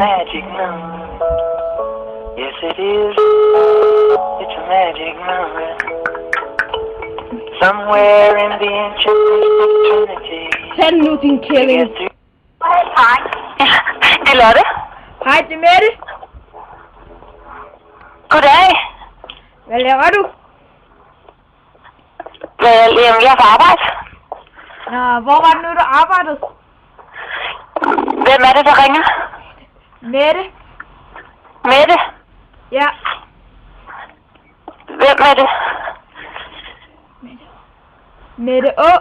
magic number. Yes, it is. It's a magic number. Somewhere in the ancient eternity. Tag nu din kælling. Hej. Ja, det er Lotte. Hej, det er Mette. Goddag. Hvad laver du? Jamen, jeg er på arbejde. Nå, hvor var det nu, du arbejdede? Hvem er det, der ringer? Mette. Mette? Ja. Hvem er det? Mette Å.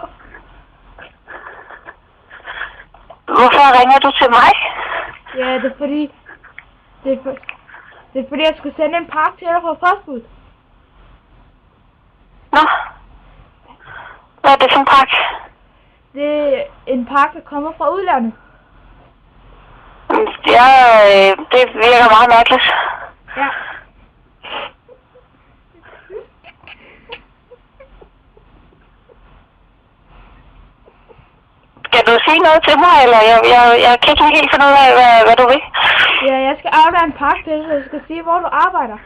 Hvorfor ringer du til mig? Ja, det er fordi... Det er fordi, jeg skulle sende en pakke til dig fra postbud. Nå? Hvad er det for en pakke? Det er en pakke, der kommer fra udlandet. Ja, det virker meget mærkeligt. Ja. Skal du sige noget til mig, eller jeg kan ikke helt finde ud af, hvad du vil? Ja, jeg skal aflevere en pakke til dig, så jeg skal sige, hvor du arbejder.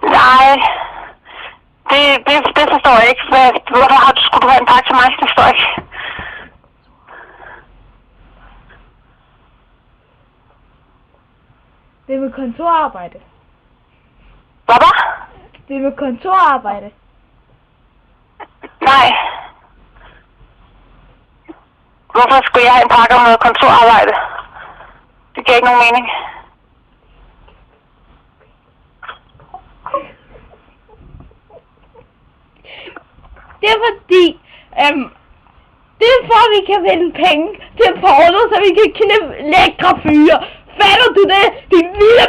Nej, det forstår jeg ikke. Hvorfor skulle du have en pakke til mig? Det forstår jeg ikke. Det er med kontorarbejde. Hvad? Det er med kontorarbejde. Nej. Hvorfor skulle jeg have en pakke med kontorarbejde? Det giver ikke nogen mening. Det er fordi, det er for, at vi kan vinde penge til porno, så vi kan knippe lækre fyre. Fatter du det? Din lille